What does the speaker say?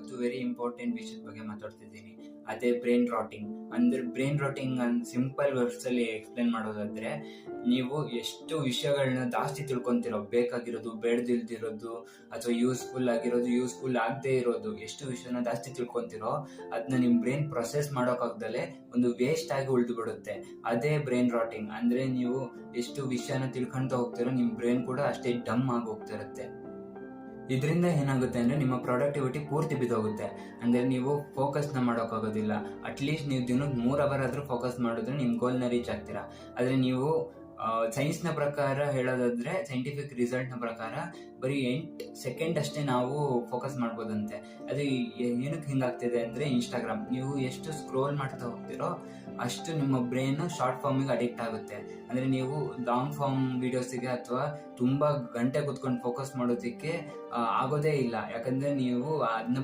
ಇವತ್ತು very important ವಿಷಯದ ಬಗ್ಗೆ ಮಾತಾಡ್ತಿದ್ದೀನಿ. ಅದೇ ಬ್ರೈನ್ ರಾಟಿಂಗ್. ಅಂದ್ರೆ ಬ್ರೈನ್ ರಾಟಿಂಗ್ ಸಿಂಪಲ್ ವರ್ಡ್ಸ್ ಅಲ್ಲಿ ಎಕ್ಸ್ಪ್ಲೇನ್ ಮಾಡೋದಾದ್ರೆ, ನೀವು ಎಷ್ಟು ವಿಷಯಗಳನ್ನ ಜಾಸ್ತಿ ತಿಳ್ಕೊಂತಿರೋ, ಬೇಕಾಗಿರೋದು, ಬೇಡದಿಲ್ದಿರೋದು, ಅಥವಾ ಯೂಸ್ಫುಲ್ ಆಗಿರೋದು, ಯೂಸ್ಫುಲ್ ಆಗದೆ ಇರೋದು, ಎಷ್ಟು ವಿಷಯನ ಜಾಸ್ತಿ ತಿಳ್ಕೊಂತಿರೋ ಅದನ್ನ ನಿಮ್ ಬ್ರೈನ್ ಪ್ರೊಸೆಸ್ ಮಾಡೋಕಾಗ್ದಲೆ ಒಂದು ವೇಸ್ಟ್ ಆಗಿ ಉಳಿದು ಬಿಡುತ್ತೆ. ಅದೇ ಬ್ರೈನ್ ರಾಟಿಂಗ್. ಅಂದ್ರೆ ನೀವು ಎಷ್ಟು ವಿಷಯನ ತಿಳ್ಕೊಂತ ಹೋಗ್ತಿರೋ ನಿಮ್ ಬ್ರೈನ್ ಕೂಡ ಅಷ್ಟೇ ಡಮ್ ಆಗಿ ಹೋಗ್ತಾ ಇರುತ್ತೆ. ಇದರಿಂದ ಏನಾಗುತ್ತೆ ಅಂದ್ರೆ ನಿಮ್ಮ ಪ್ರೊಡಕ್ಟಿವಿಟಿ ಪೂರ್ತಿ ಬಿದ್ದೋಗುತ್ತೆ. ಅಂದ್ರೆ ನೀವು ಫೋಕಸ್ ನ ಮಾಡೋಕ್ಕಾಗೋದಿಲ್ಲ. ಅಟ್ಲೀಸ್ಟ್ ನೀವು ದಿನಕ್ಕೆ 3 ಅವರ್ ಆದ್ರೂ ಫೋಕಸ್ ಮಾಡಿದ್ರೆ ನಿಮ್ ಗೋಲ್ ನ ರೀಚ್ ಆಗ್ತೀರಾ. ಆದ್ರೆ ನೀವು ಸೈನ್ಸ್ ನ ಪ್ರಕಾರ ಹೇಳೋದಾದ್ರೆ, ಸೈಂಟಿಫಿಕ್ ರಿಸಲ್ಟ್ ನ ಪ್ರಕಾರ ಬರೀ 8 ಸೆಕೆಂಡ್ ಅಷ್ಟೇ ನಾವು ಫೋಕಸ್ ಮಾಡ್ಬೋದಂತೆ. ಅದು ಏನಕ್ಕೆ ಹಿಂಗಾಗ್ತಿದೆ ಅಂದ್ರೆ, ಇನ್ಸ್ಟಾಗ್ರಾಮ್ ನೀವು ಎಷ್ಟು ಸ್ಕ್ರೋಲ್ ಮಾಡ್ತಾ ಹೋಗ್ತಿರೋ ಅಷ್ಟು ನಿಮ್ಮ ಬ್ರೈನ್ ಶಾರ್ಟ್ ಫಾರ್ಮಿಗೆ ಅಡಿಕ್ಟ್ ಆಗುತ್ತೆ. ಅಂದ್ರೆ ನೀವು ಲಾಂಗ್ ಫಾರ್ಮ್ ವಿಡಿಯೋಸ್ಗೆ ಅಥವಾ ತುಂಬಾ ಗಂಟೆ ಕುತ್ಕೊಂಡು ಫೋಕಸ್ ಮಾಡೋದಕ್ಕೆ ಆಗೋದೇ ಇಲ್ಲ. ಯಾಕಂದ್ರೆ ನೀವು ಅದನ್ನ